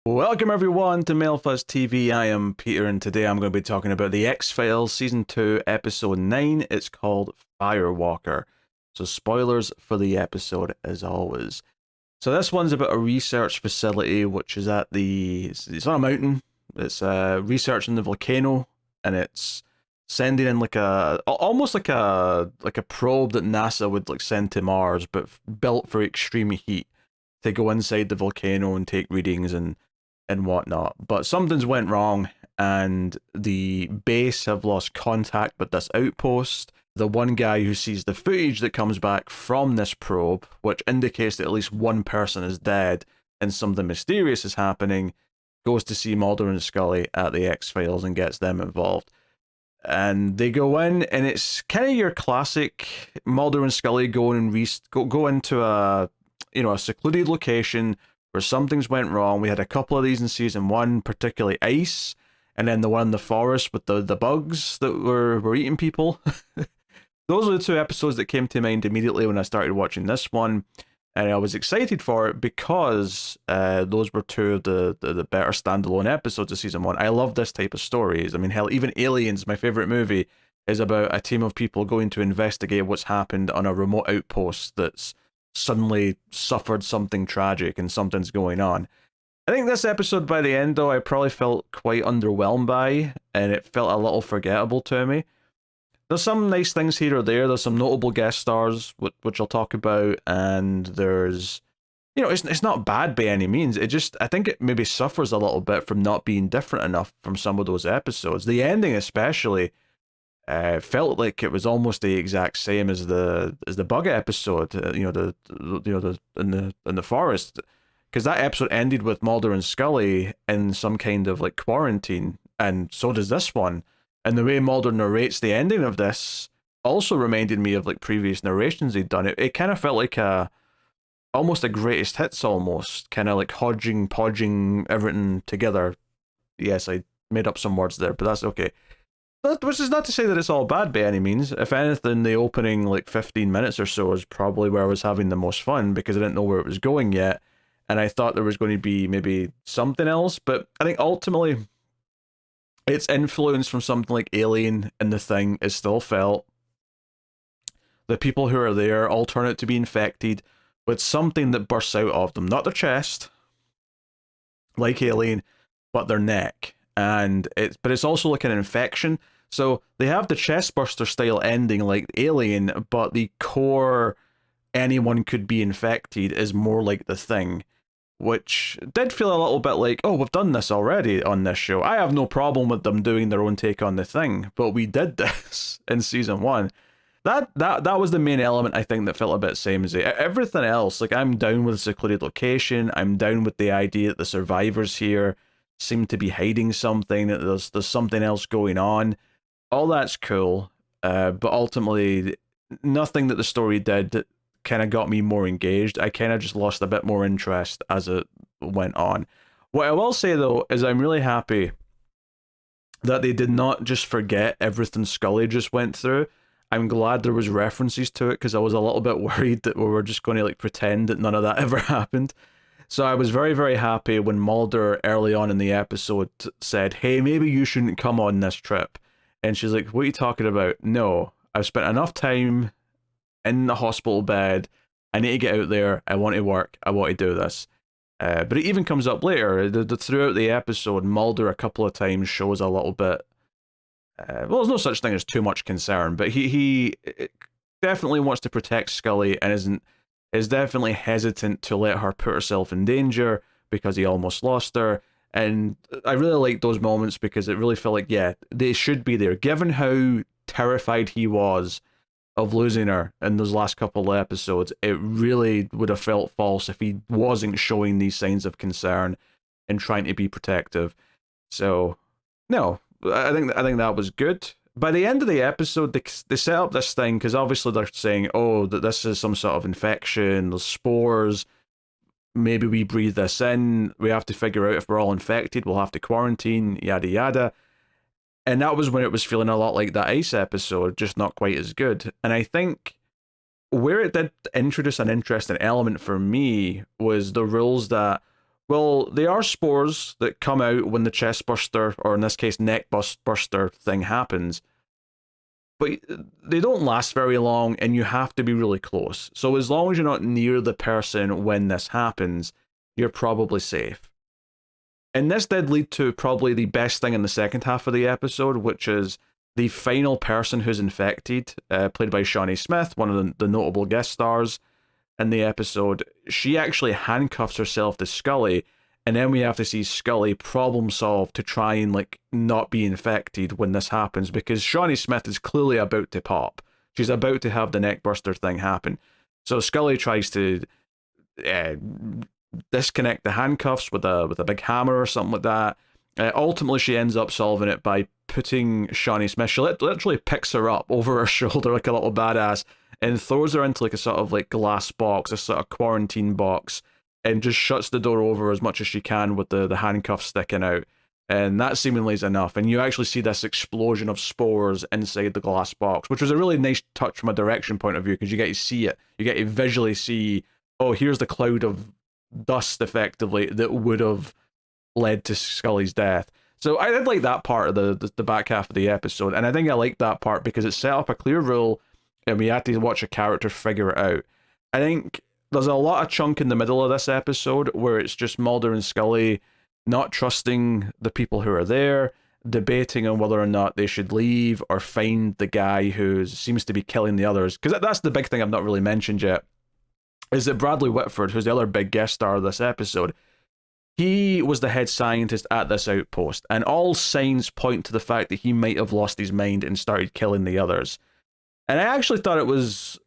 Welcome everyone to Mailfuzz TV. I am Peter and today I'm going to be talking about the X-Files Season 2 Episode 9. It's called Firewalker. So spoilers for the episode as always. So this one's about a research facility which is at it's on a mountain. It's researching the volcano and it's sending in like almost like a probe that NASA would like send to Mars but built for extreme heat to go inside the volcano and take readings and whatnot. But something's went wrong, and the base have lost contact with this outpost. The one guy who sees the footage that comes back from this probe, which indicates that at least one person is dead and something mysterious is happening, goes to see Mulder and Scully at the X-Files and gets them involved. And they go in, and it's kind of your classic Mulder and Scully going and go into a secluded location where something's went wrong. We had a couple of these in season 1, particularly Ice, and then the one in the forest with the bugs that were eating people. Those are the two episodes that came to mind immediately when I started watching this one, and I was excited for it because those were two of the better standalone episodes of season 1. I love this type of stories. I mean, hell, even Aliens, my favorite movie, is about a team of people going to investigate what's happened on a remote outpost that's suddenly suffered something tragic and something's going on. I think this episode by the end though I probably felt quite underwhelmed by, and it felt a little forgettable to me. There's some nice things here or there's some notable guest stars which I'll talk about, and there's it's not bad by any means. I think it maybe suffers a little bit from not being different enough from some of those episodes. The ending especially felt like it was almost the exact same as the bug episode, in the forest, because that episode ended with Mulder and Scully in some kind of like quarantine, and so does this one. And the way Mulder narrates the ending of this also reminded me of like previous narrations he'd done. It kind of felt like almost a greatest hits, almost kind of like podging everything together. Yes, I made up some words there, but that's okay. Which is not to say that it's all bad by any means. If anything, the opening like 15 minutes or so is probably where I was having the most fun because I didn't know where it was going yet, and I thought there was going to be maybe something else. But I think ultimately, its influence from something like Alien and The Thing is still felt. The people who are there all turn out to be infected with something that bursts out of them, not their chest, like Alien, but their neck. But it's also like an infection. So they have the chestburster style ending like Alien, but the core anyone could be infected is more like The Thing, which did feel a little bit like, oh, we've done this already on this show. I have no problem with them doing their own take on The Thing, but we did this in season 1. That was the main element I think that felt a bit samey. Everything else, like I'm down with the secluded location. I'm down with the idea that the survivors here seem to be hiding something, that there's something else going on. All that's cool, but ultimately nothing that the story did kind of got me more engaged. I kind of just lost a bit more interest as it went on. What I will say though is I'm really happy that they did not just forget everything Scully just went through. I'm glad there was references to it because I was a little bit worried that we were just going to like pretend that none of that ever happened. So I was very, very happy when Mulder early on in the episode said, hey, maybe you shouldn't come on this trip. And she's like, what are you talking about? No, I've spent enough time in the hospital bed. I need to get out there. I want to work. I want to do this. But it even comes up later. Throughout the episode, Mulder a couple of times shows a little bit. Well, there's no such thing as too much concern, but he definitely wants to protect Scully and is definitely hesitant to let her put herself in danger because he almost lost her. And I really like those moments because it really felt like, yeah, they should be there. Given how terrified he was of losing her in those last couple of episodes, it really would have felt false if he wasn't showing these signs of concern and trying to be protective. So, no, I think that was good. By the end of the episode, they set up this thing because obviously they're saying, oh, that this is some sort of infection, there's spores, maybe we breathe this in, we have to figure out if we're all infected, we'll have to quarantine, yada yada. And that was when it was feeling a lot like that Ice episode, just not quite as good. And I think where it did introduce an interesting element for me was the rules that Well, they are spores that come out when the chest burster, or in this case, burster thing happens. But they don't last very long, and you have to be really close. So as long as you're not near the person when this happens, you're probably safe. And this did lead to probably the best thing in the second half of the episode, which is the final person who's infected, played by Shawnee Smith, one of the notable guest stars in the episode. She actually handcuffs herself to Scully, and then we have to see Scully problem solve to try and like not be infected when this happens, because Shawnee Smith is clearly about to pop. She's about to have the neckbuster thing happen. So Scully tries to uh, disconnect the handcuffs with a big hammer or something like that. Ultimately, she ends up solving it by putting Shawnee Smith. She literally picks her up over her shoulder like a little badass and throws her into like a sort of like glass box, a sort of quarantine box, and just shuts the door over as much as she can with the handcuffs sticking out. And that seemingly is enough. And you actually see this explosion of spores inside the glass box, which was a really nice touch from a direction point of view, because you get to see it. You get to visually see, oh, here's the cloud of dust, effectively, that would have led to Scully's death. So I did like that part of the back half of the episode, and I think I liked that part because it set up a clear rule, and we had to watch a character figure it out. I think there's a lot of chunk in the middle of this episode where it's just Mulder and Scully not trusting the people who are there, debating on whether or not they should leave or find the guy who seems to be killing the others. Because that's the big thing I've not really mentioned yet, is that Bradley Whitford, who's the other big guest star of this episode, he was the head scientist at this outpost, and all signs point to the fact that he might have lost his mind and started killing the others. And I actually thought it was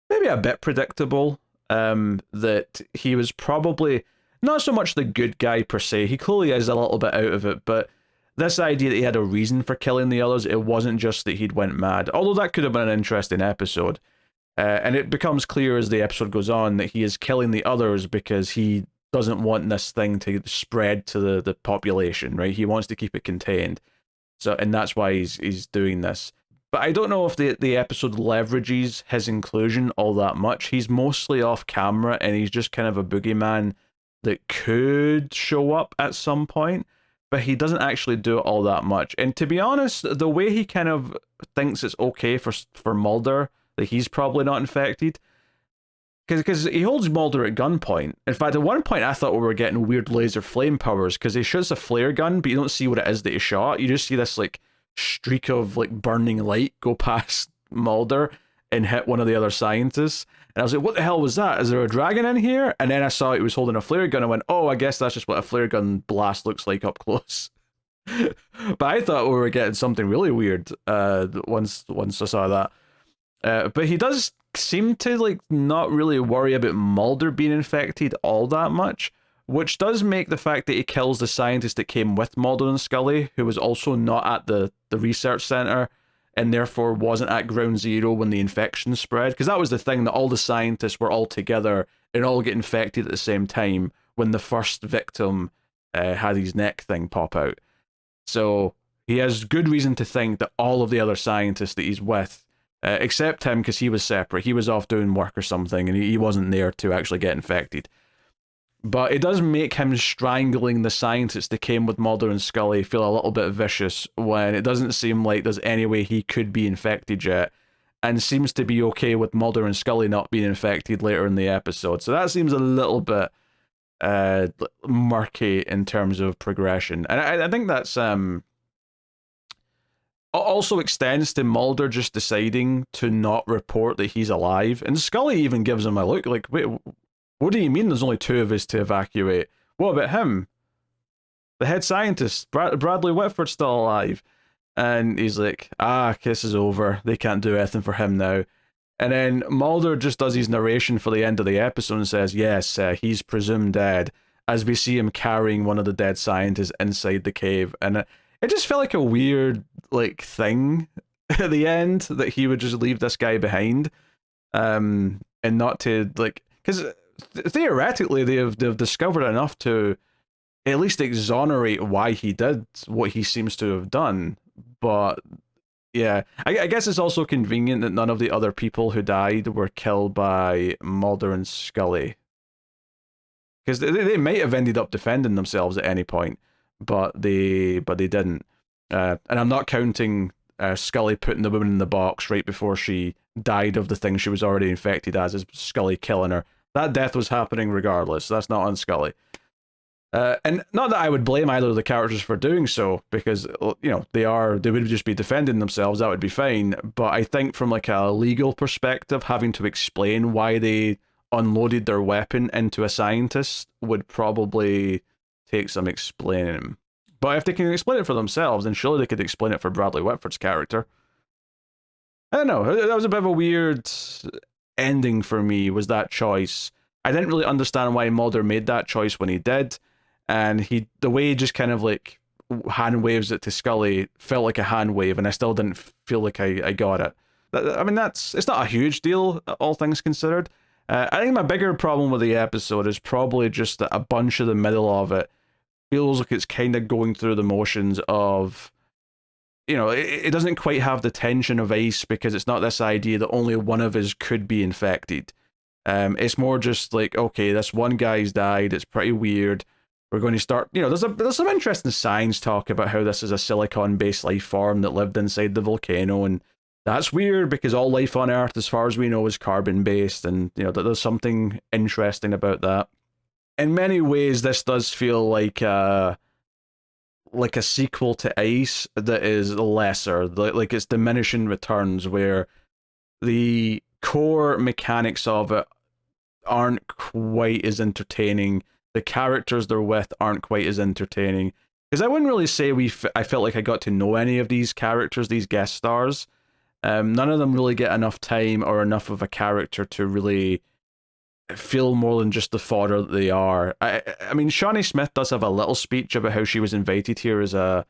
maybe a bit predictable, that he was probably not so much the good guy per se. He clearly is a little bit out of it, but this idea that he had a reason for killing the others, it wasn't just that he'd went mad. Although that could have been an interesting episode. And it becomes clear as the episode goes on that he is killing the others because he doesn't want this thing to spread to the population, right? He wants to keep it contained. So, and that's why he's doing this. But I don't know if the episode leverages his inclusion all that much. He's mostly off camera, and he's just kind of a boogeyman that could show up at some point, but he doesn't actually do it all that much. And to be honest, the way he kind of thinks it's okay for Mulder that he's probably not infected, because he holds Mulder at gunpoint. In fact, at one point I thought we were getting weird laser flame powers, because he shoots a flare gun, but you don't see what it is that he shot. You just see this like streak of like burning light go past Mulder and hit one of the other scientists. And I was like, what the hell was that? Is there a dragon in here? And then I saw he was holding a flare gun. I went, oh, I guess that's just what a flare gun blast looks like up close. But I thought we were getting something really weird once I saw that. But he does seem to like not really worry about Mulder being infected all that much, which does make the fact that he kills the scientist that came with Mulder and Scully, who was also not at the research center, and therefore wasn't at ground zero when the infection spread. Because that was the thing, that all the scientists were all together and all get infected at the same time when the first victim had his neck thing pop out. So he has good reason to think that all of the other scientists that he's with, except him, because he was separate, he was off doing work or something, and he wasn't there to actually get infected. But it does make him strangling the scientists that came with Mulder and Scully feel a little bit vicious, when it doesn't seem like there's any way he could be infected yet, and seems to be okay with Mulder and Scully not being infected later in the episode. So that seems a little bit murky in terms of progression. And I think that's also extends to Mulder just deciding to not report that he's alive. And Scully even gives him a look like, wait, what do you mean there's only two of us to evacuate? What about him? The head scientist, Bradley Whitford's still alive. And he's like, this is over. They can't do anything for him now. And then Mulder just does his narration for the end of the episode and says, yes, he's presumed dead, as we see him carrying one of the dead scientists inside the cave. And it just felt like a weird like thing at the end, that he would just leave this guy behind, and not to like, because theoretically they've discovered enough to at least exonerate why he did what he seems to have done. But yeah, I guess it's also convenient that none of the other people who died were killed by Mulder and Scully. because they might have ended up defending themselves at any point, but they didn't. And I'm not counting Scully putting the woman in the box right before she died of the thing she was already infected as Scully killing her. That death was happening regardless. So that's not on Scully. And not that I would blame either of the characters for doing so, because they would just be defending themselves. That would be fine. But I think from like a legal perspective, having to explain why they unloaded their weapon into a scientist would probably take some explaining. But if they can explain it for themselves, then surely they could explain it for Bradley Whitford's character. I don't know. That was a bit of a weird ending for me, was that choice. I didn't really understand why Mulder made that choice when he did. And the way he just kind of like hand waves it to Scully felt like a hand wave, and I still didn't feel like I got it. I mean, it's not a huge deal, all things considered. I think my bigger problem with the episode is probably just that a bunch of the middle of it feels like it's kind of going through the motions of, it doesn't quite have the tension of Ace, because it's not this idea that only one of us could be infected. It's more just like, okay, this one guy's died, it's pretty weird. We're going to start, there's some interesting science talk about how this is a silicon-based life form that lived inside the volcano, and that's weird because all life on Earth, as far as we know, is carbon-based, and there's something interesting about that. In many ways, this does feel like a sequel to Ace that is lesser, like it's diminishing returns, where the core mechanics of it aren't quite as entertaining. The characters they're with aren't quite as entertaining. Because I wouldn't really say I felt like I got to know any of these characters, these guest stars. None of them really get enough time or enough of a character to really feel more than just the fodder that they are. I mean, Shawnee Smith does have a little speech about how she was invited here as a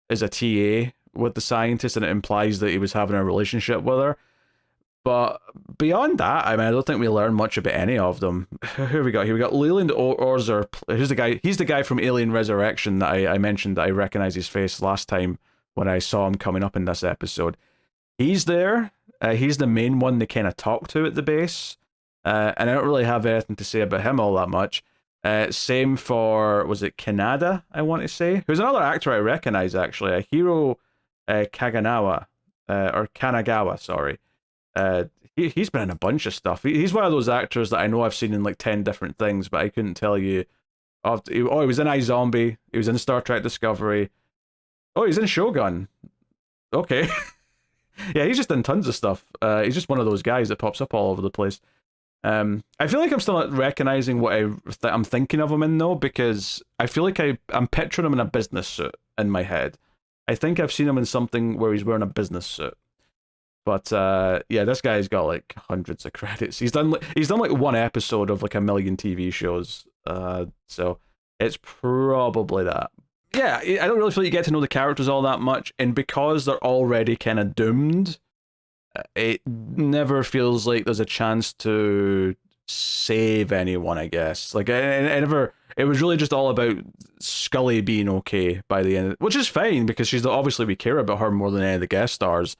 TA with the scientist, and it implies that he was having a relationship with her. But beyond that, I mean, I don't think we learn much about any of them. Who have we got here? We got Leland Orzer. He's the guy from Alien Resurrection that I mentioned, that I recognized his face last time when I saw him coming up in this episode. He's there. He's the main one they kind of talk to at the base. And I don't really have anything to say about him all that much. Same for, was it Kanada, I want to say? Who's another actor I recognize, actually. Hiro Kaganawa. Or Kanagawa, sorry. He's been in a bunch of stuff. He's one of those actors that I know I've seen in like 10 different things, but I couldn't tell you. He was in iZombie. He was in Star Trek Discovery. Oh, he's in Shogun. Okay. Yeah, he's just in tons of stuff. He's just one of those guys that pops up all over the place. I feel like I'm still not recognizing what I'm thinking of him in, though, because I feel like I'm picturing him in a business suit in my head. I think I've seen him in something where he's wearing a business suit. But yeah, this guy's got like hundreds of credits. He's done like one episode of like a million TV shows. So it's probably that. Yeah, I don't really feel like you get to know the characters all that much, and because they're already kind of doomed, it never feels like there's a chance to save anyone, I guess. Like, it was really just all about Scully being okay by the end, which is fine, because obviously we care about her more than any of the guest stars.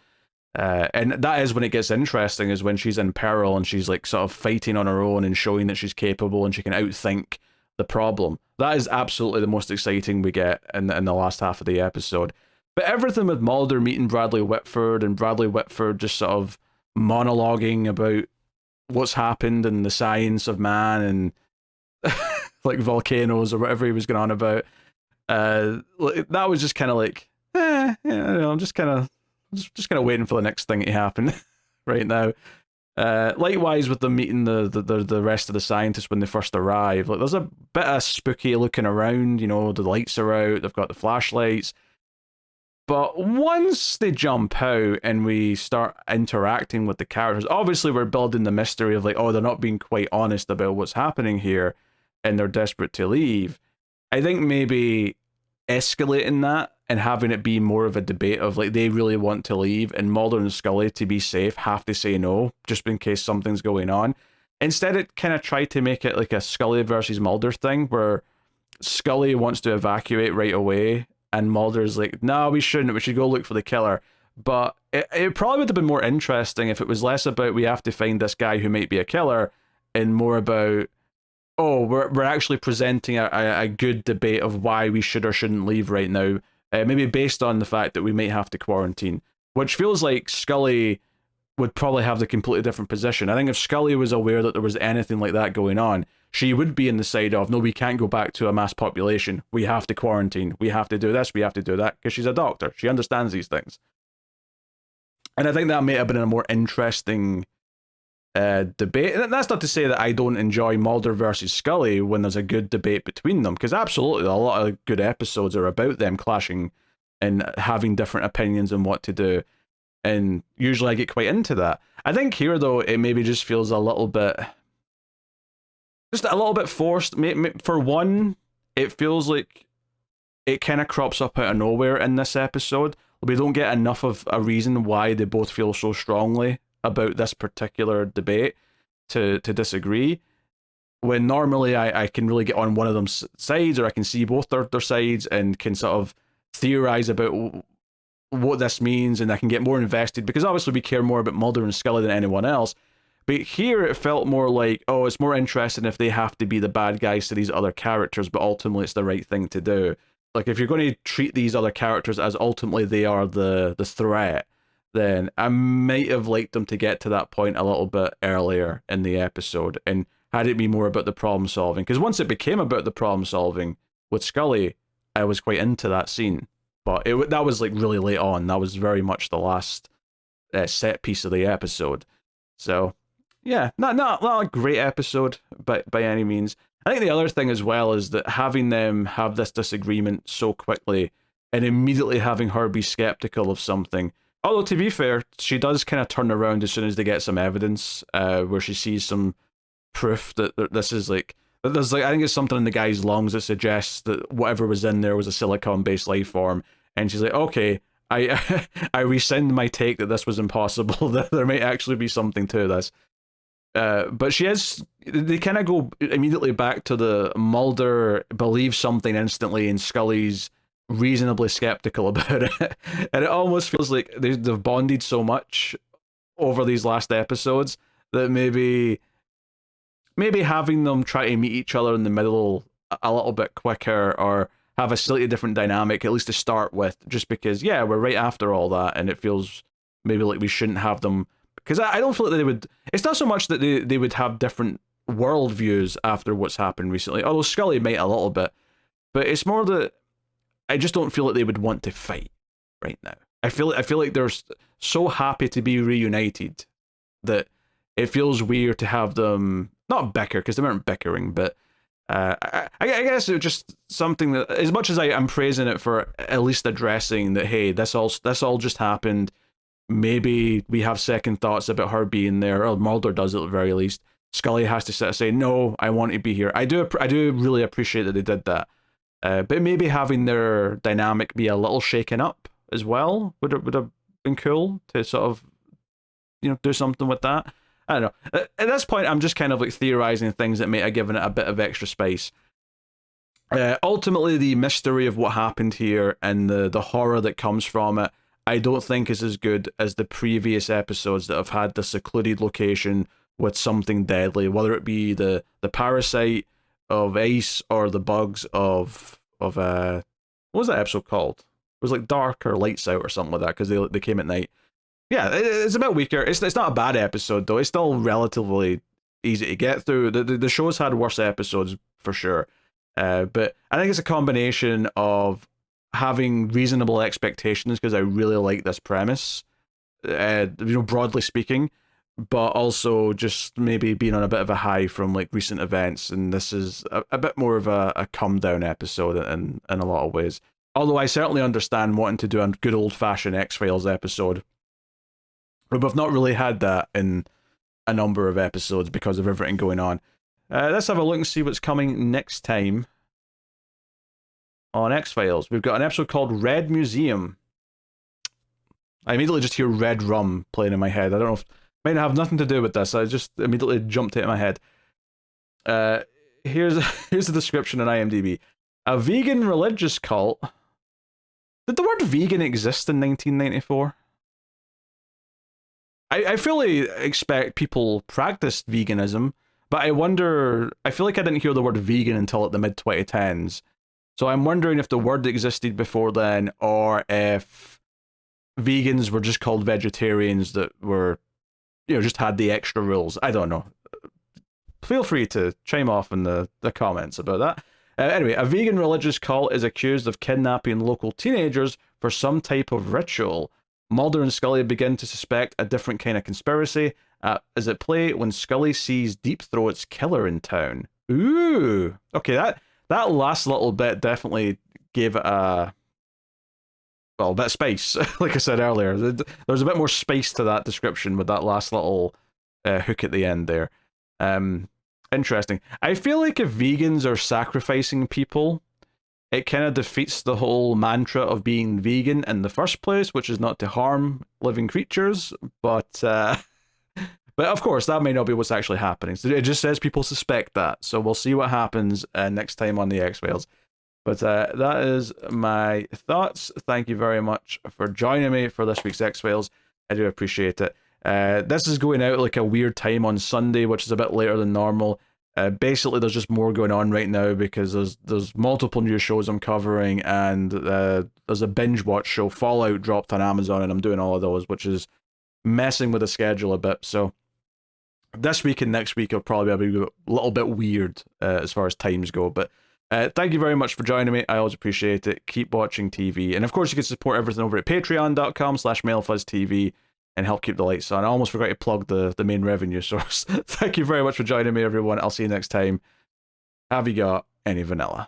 And that is when it gets interesting, is when she's in peril and she's like sort of fighting on her own and showing that she's capable and she can outthink the problem. That is absolutely the most exciting we get in the last half of the episode. But everything with Mulder meeting Bradley Whitford, and Bradley Whitford just sort of monologuing about what's happened and the science of man and like volcanoes or whatever he was going on about, that was just kind of like, I'm just kind of waiting for the next thing to happen right now. Likewise with them meeting the rest of the scientists when they first arrive. Like, there's a bit of spooky looking around, the lights are out, they've got the flashlights. But once they jump out and we start interacting with the characters, obviously we're building the mystery of like, oh, they're not being quite honest about what's happening here and they're desperate to leave. I think maybe escalating that and having it be more of a debate of like, they really want to leave and Mulder and Scully, to be safe, have to say no, just in case something's going on. Instead, it kind of tried to make it like a Scully versus Mulder thing, where Scully wants to evacuate right away and Mulder's like, no, we shouldn't, we should go look for the killer. But it probably would have been more interesting if it was less about we have to find this guy who might be a killer and more about oh, we're actually presenting a good debate of why we should or shouldn't leave right now, maybe based on the fact that we might have to quarantine, which feels like Scully would probably have the completely different position. I think if Scully was aware that there was anything like that going on, she would be in the side of, no, we can't go back to a mass population. We have to quarantine. We have to do this. We have to do that, because she's a doctor. She understands these things. And I think that may have been a more interesting debate. And that's not to say that I don't enjoy Mulder versus Scully when there's a good debate between them, because absolutely a lot of good episodes are about them clashing and having different opinions on what to do. And usually I get quite into that. I think here, though, it maybe just feels a little bit forced. For one, it feels like it kind of crops up out of nowhere in this episode. We don't get enough of a reason why they both feel so strongly about this particular debate to disagree. When normally I can really get on one of them's sides, or I can see both their sides and can sort of theorize about what this means, and I can get more invested, because obviously we care more about Mulder and Scully than anyone else. But here it felt more like, oh, it's more interesting if they have to be the bad guys to these other characters, but ultimately it's the right thing to do. Like, if you're going to treat these other characters as ultimately they are the threat, then I might have liked them to get to that point a little bit earlier in the episode and had it be more about the problem solving. Because once it became about the problem solving with Scully, I was quite into that scene. But that was like really late on. That was very much the last set piece of the episode. So yeah, not a great episode, but by any means. I think the other thing as well is that having them have this disagreement so quickly and immediately having her be skeptical of something. Although, to be fair, she does kind of turn around as soon as they get some evidence, where she sees some proof that this is like, there's like, I think it's something in the guy's lungs that suggests that whatever was in there was a silicon-based life form. And she's like, okay, I I rescind my take that this was impossible, that there might actually be something to this. But they kind of go immediately back to the Mulder believes something instantly and Scully's reasonably skeptical about it. And it almost feels like they've bonded so much over these last episodes that maybe having them try to meet each other in the middle a little bit quicker, or have a slightly different dynamic, at least to start with, just because, yeah, we're right after all that, and it feels maybe like we shouldn't have them. Because I don't feel like they would. It's not so much that they would have different worldviews after what's happened recently, although Scully might a little bit. But it's more that I just don't feel like they would want to fight right now. I feel like they're so happy to be reunited that it feels weird to have them not bicker, because they weren't bickering, but I guess it's just something that, as much as I'm praising it for at least addressing that, hey, this all just happened. Maybe we have second thoughts about her being there, or Mulder does at the very least. Scully has to sit and say, no, I want to be here. I do really appreciate that they did that. But maybe having their dynamic be a little shaken up as well would have been cool to sort of, do something with that. I don't know. At this point, I'm just kind of like theorizing things that may have given it a bit of extra space. Ultimately, the mystery of what happened here and the horror that comes from it, I don't think is as good as the previous episodes that have had the secluded location with something deadly, whether it be the parasite of Ace or the bugs of what was that episode called? It was like Dark or Lights Out or something like that, because they came at night. Yeah, it's a bit weaker. It's not a bad episode though. It's still relatively easy to get through. The show's had worse episodes for sure, but I think it's a combination of having reasonable expectations, because I really like this premise, broadly speaking, but also just maybe being on a bit of a high from like recent events, and this is a bit more of a come down episode in a lot of ways. Although I certainly understand wanting to do a good old fashioned X-Files episode, but we've not really had that in a number of episodes because of everything going on. Let's have a look and see what's coming next time on X-Files. We've got an episode called Red Museum. I immediately just hear Red Rum playing in my head. I don't know if it might have nothing to do with this. I just immediately jumped out of my head. Here's the description on IMDb. A vegan religious cult. Did the word vegan exist in 1994? I fully expect people practiced veganism, but But I wonder, I feel like I didn't hear the word vegan until at the mid-2010s. So I'm wondering if the word existed before then, or if vegans were just called vegetarians that were, just had the extra rules. I don't know. Feel free to chime off in the comments about that. Anyway, a vegan religious cult is accused of kidnapping local teenagers for some type of ritual. Mulder and Scully begin to suspect a different kind of conspiracy is at play when Scully sees Deep Throat's killer in town. Ooh, okay, that last little bit definitely gave it a bit of space. Like I said earlier, there's a bit more space to that description with that last little hook at the end there. Interesting. I feel like if vegans are sacrificing people, it kind of defeats the whole mantra of being vegan in the first place, which is not to harm living creatures. But of course, that may not be what's actually happening. So it just says people suspect that. So we'll see what happens next time on the X-Files. But that is my thoughts. Thank you very much for joining me for this week's X-Files. I do appreciate it. This is going out like a weird time on Sunday, which is a bit later than normal. Basically, there's just more going on right now because there's multiple new shows I'm covering, and there's a binge watch show, Fallout, dropped on Amazon, and I'm doing all of those, which is messing with the schedule a bit. So this week and next week will probably be a little bit weird as far as times go. But thank you very much for joining me. I always appreciate it. Keep watching TV. And of course, you can support everything over at patreon.com/MailFuzzTV and help keep the lights on. I almost forgot to plug the main revenue source. Thank you very much for joining me, everyone. I'll see you next time. Have you got any vanilla?